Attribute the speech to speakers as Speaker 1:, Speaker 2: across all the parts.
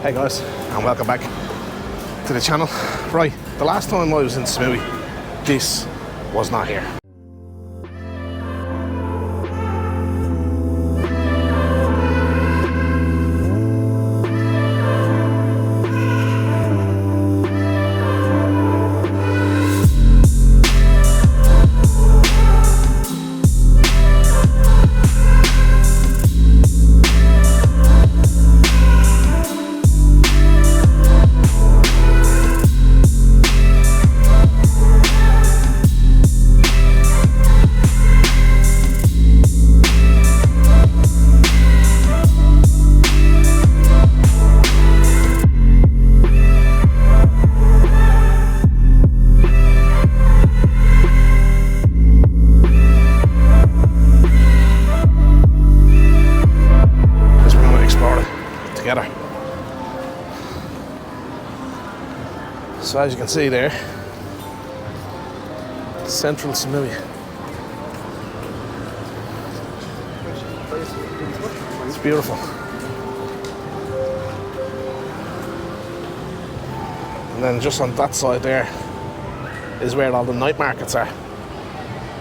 Speaker 1: Hey guys, and welcome back to the channel. Right, the last time I was in Samui, this was not here. Together. So as you can see there, Central Samui. It's beautiful. And then just on that side there is where all the night markets are.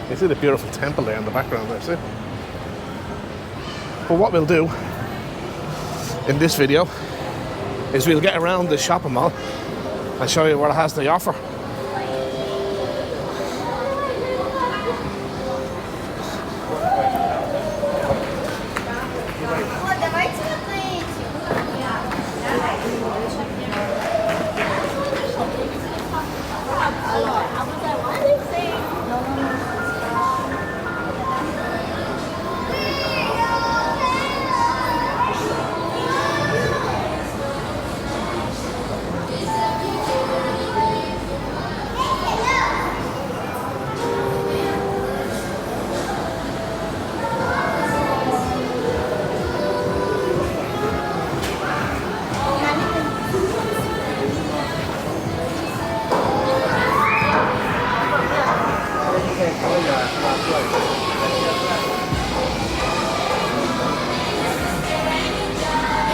Speaker 1: You see the beautiful temple there in the background there, see? But what we'll do in this video is we'll get around the shopping mall and show you what it has to offer.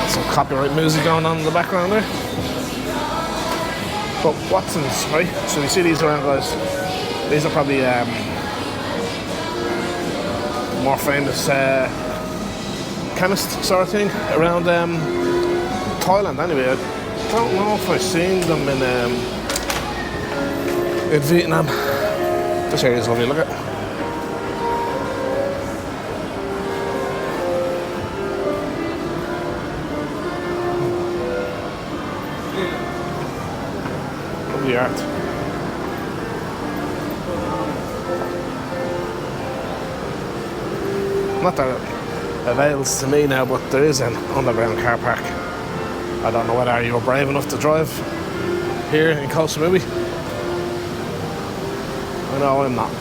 Speaker 1: Some copyright music going on in the background there. But Watson's, right? So you see these around, guys. These are probably more famous chemist sort of thing around Thailand anyway. I don't know if I've seen them in Vietnam. This area is lovely, look at it. Lovely art. Not that it avails to me now, but there is an underground car park. I don't know whether you were brave enough to drive here in Koh Samui. I know I'm not.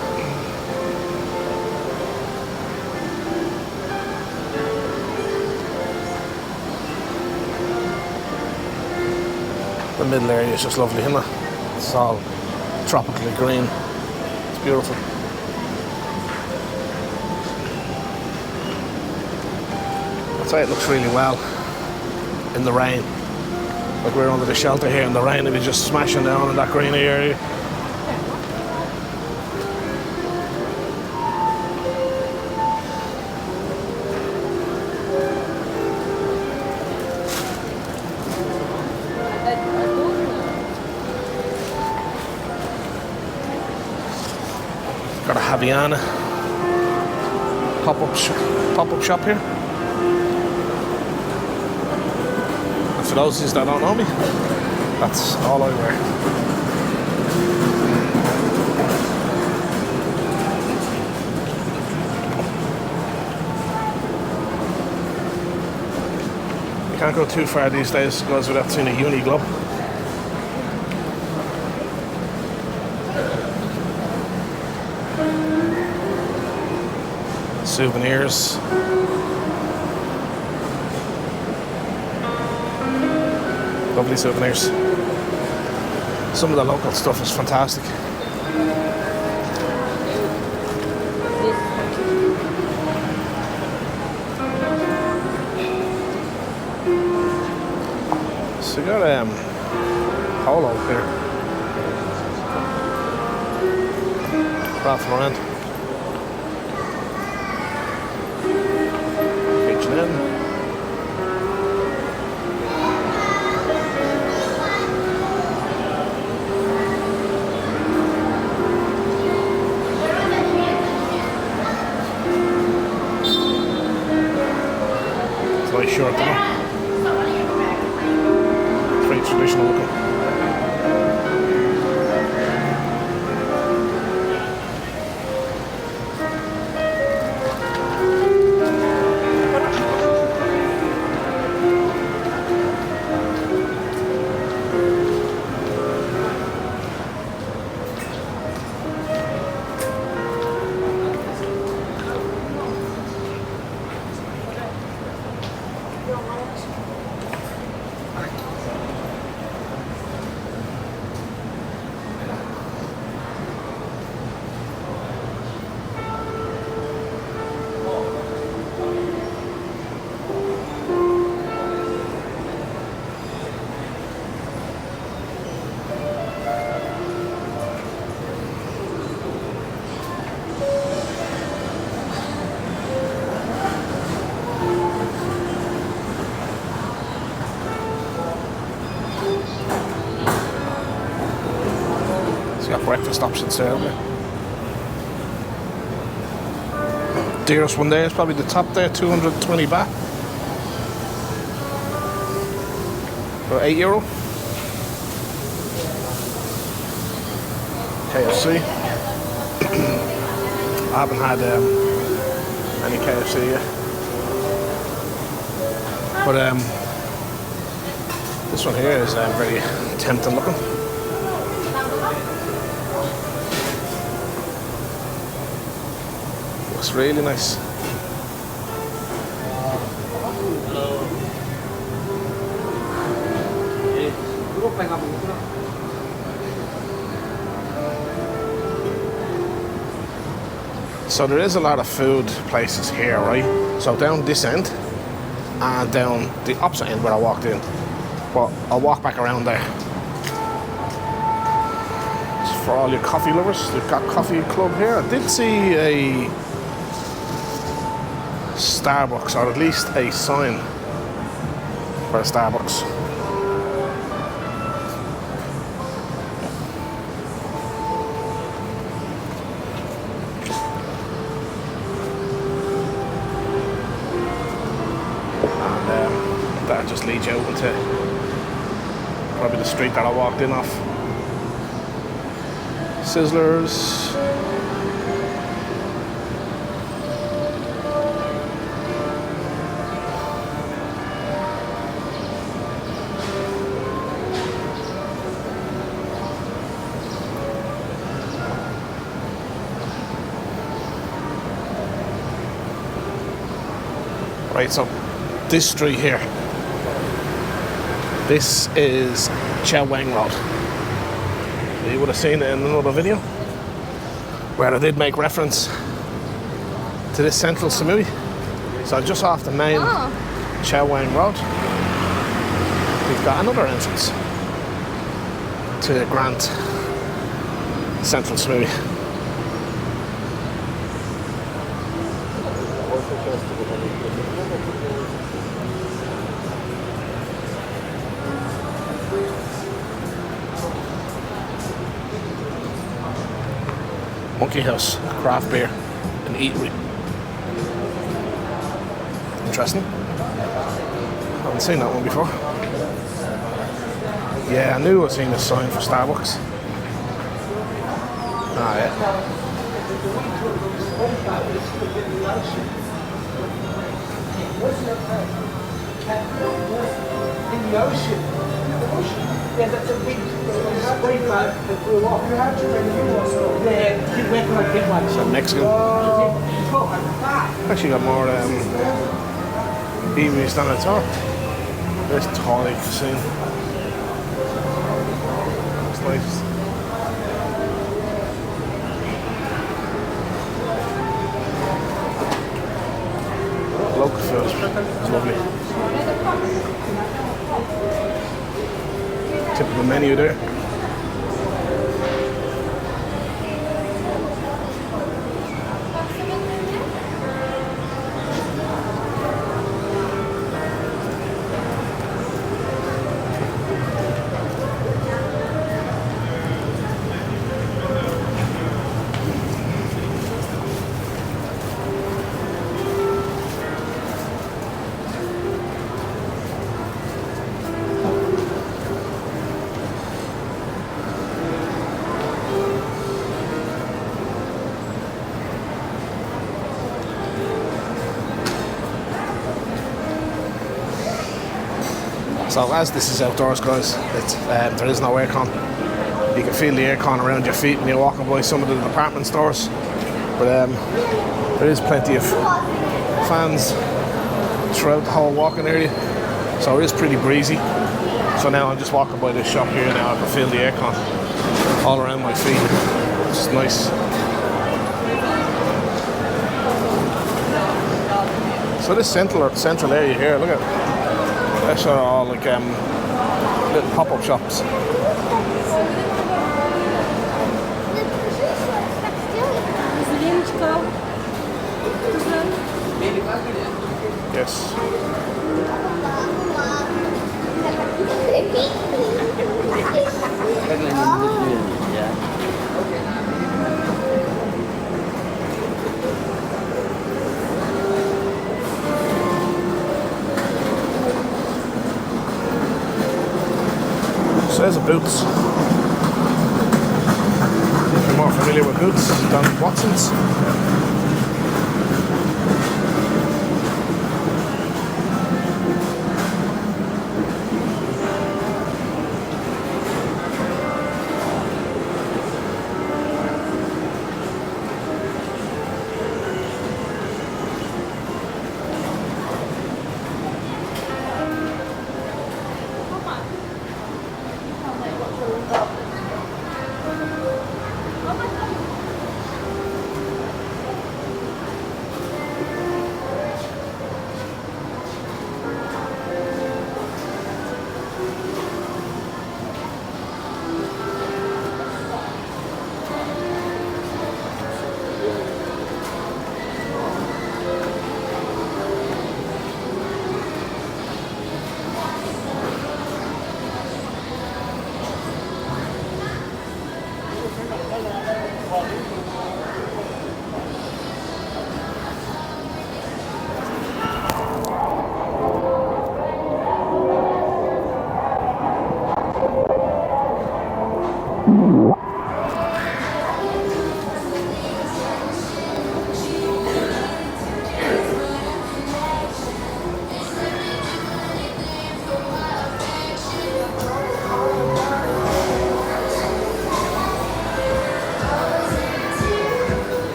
Speaker 1: The middle area is just lovely, isn't it? It's all tropically green. It's beautiful. I'd say it looks really well in the rain. Like we're under the shelter here in the rain and we're just smashing down in that green area. Got a Haviana pop-up shop here. And for those of you that don't know me, that's all I wear. You can't go too far these days, guys, without seeing a uni glove. Souvenirs. Lovely souvenirs. Some of the local stuff is fantastic. So we got Polo here. Ralph Lauren. H&M. It's a nice shirt, isn't it? It's very traditional looking. Breakfast options there. Dearest one there is probably the top there, 220 baht. For €8. KFC. I haven't had any KFC yet. But this one here is very tempting looking. Looks really nice. So there is a lot of food places here, right? So down this end and down the opposite end where I walked in. But I'll walk back around there. It's for all your coffee lovers. They've got coffee club here. I did see a Starbucks, or at least a sign for a Starbucks. That just leads you out into probably the street that I walked in off. Sizzlers. Right, so this street here, this is Chaweng Road. You would have seen it in another video where I did make reference to this Central Samui. So just off the main Chaweng Road, we've got another entrance to Grand Central Samui. Monkey House, craft beer and eatery. Interesting. Haven't seen that one before. Yeah, I knew I'd seen this sign for Starbucks. Ah, yeah.
Speaker 2: In the ocean. Yeah, that's a big spray bag that blew off. You have to renew also. Yeah, where can I get one?
Speaker 1: So Mexican. Actually got more eateries than I thought. There's Thai cuisine. It's nice. Local food is lovely. Tip of the menu there. So as this is outdoors, guys, there is no aircon. You can feel the aircon around your feet when you're walking by some of the department stores. But there is plenty of fans throughout the whole walking area. So it is pretty breezy. So now I'm just walking by this shop here now. I can feel the aircon all around my feet. It's nice. So this central area here, look at that's all like little pop-up shops. Yes. So there's a Boots. If you're more familiar with Boots, down at Watson's.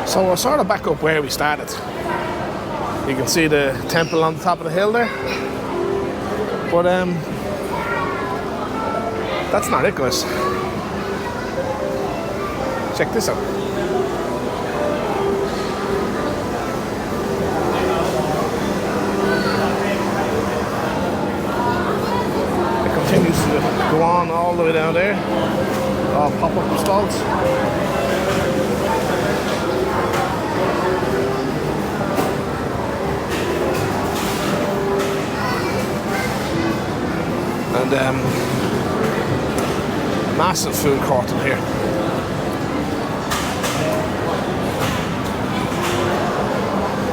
Speaker 1: So we're sort of back up where we started. You can see the temple on the top of the hill there. But that's not it, guys. Check this out. It continues to go on all the way down there. All pop-up stalls. And massive food court in here.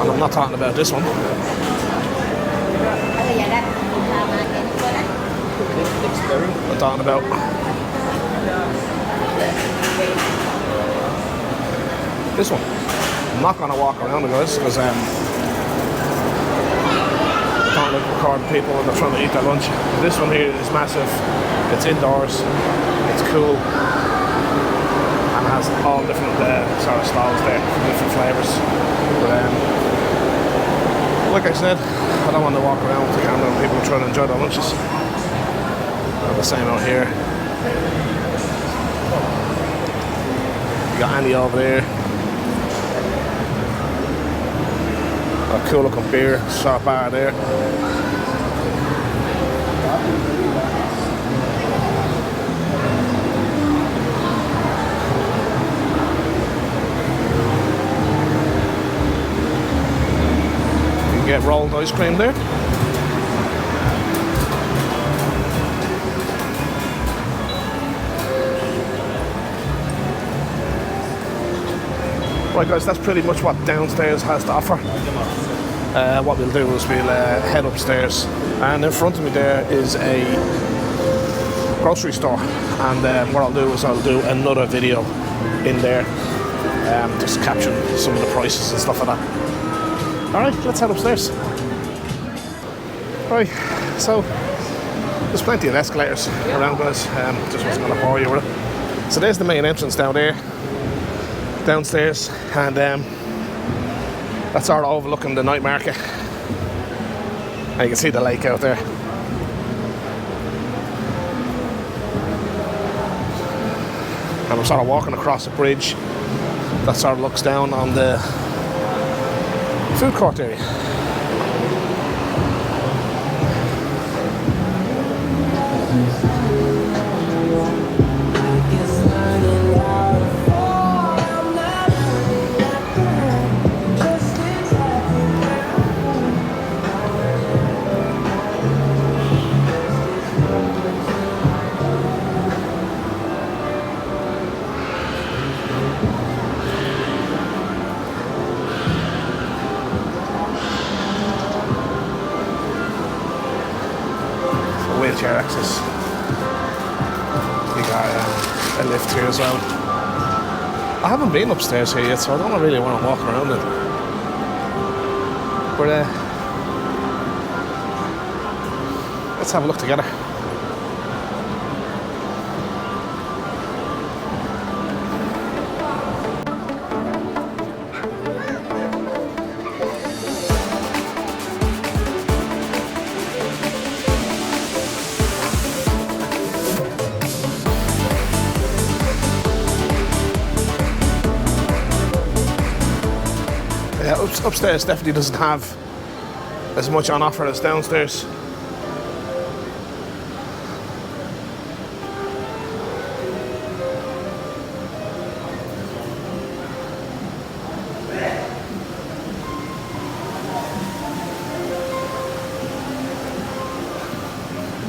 Speaker 1: And I'm not talking about this one. I'm talking about This one. I'm not going to walk around it, guys, because I don't like recording people when they're trying to eat their lunch. This one here is massive. It's indoors. It's cool. And has all different sort of stalls there for different flavours. But like I said, I don't want to walk around with the camera when people are trying to enjoy their lunches. And the same out here. You got Annie over there. A cool looking beer shop bar there. You can get rolled ice cream there. Right guys, that's pretty much what downstairs has to offer. What we'll do is we'll head upstairs, and in front of me there is a grocery store, and what I'll do is I'll do another video in there, just capturing some of the prices and stuff like that. Alright, let's head upstairs. Right, so there's plenty of escalators around, guys. Just wasn't going to bore you with it. So there's the main entrance down there, downstairs, and that's sort of overlooking the night market. And you can see the lake out there. And I'm sort of walking across a bridge that sort of looks down on the food court area. Wheelchair access. You got a lift here as well. I haven't been upstairs here yet, so I don't really want to walk around it. But let's have a look together. Upstairs definitely doesn't have as much on offer as downstairs.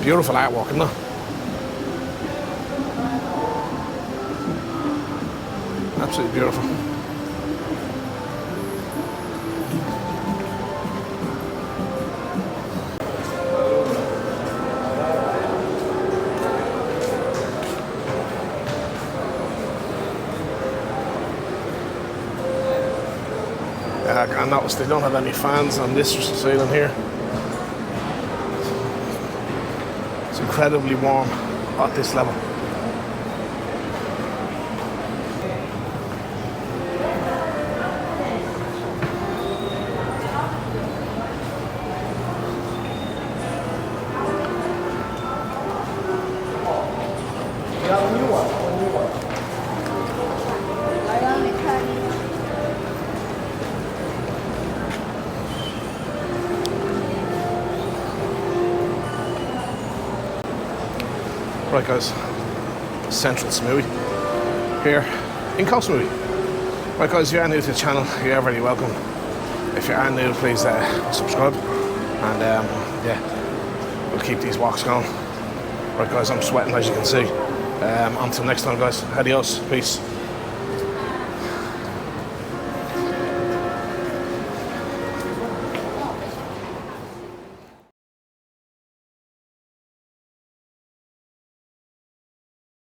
Speaker 1: Beautiful artwork, isn't it? Absolutely beautiful. I noticed they don't have any fans on this ceiling here. It's incredibly warm at this level. Right guys, Central Samui here in Koh Samui. Right guys, if you are new to the channel, you are very welcome. If you are new, please subscribe, and yeah, we'll keep these walks going. Right guys, I'm sweating as you can see. Until next time guys, adios, peace.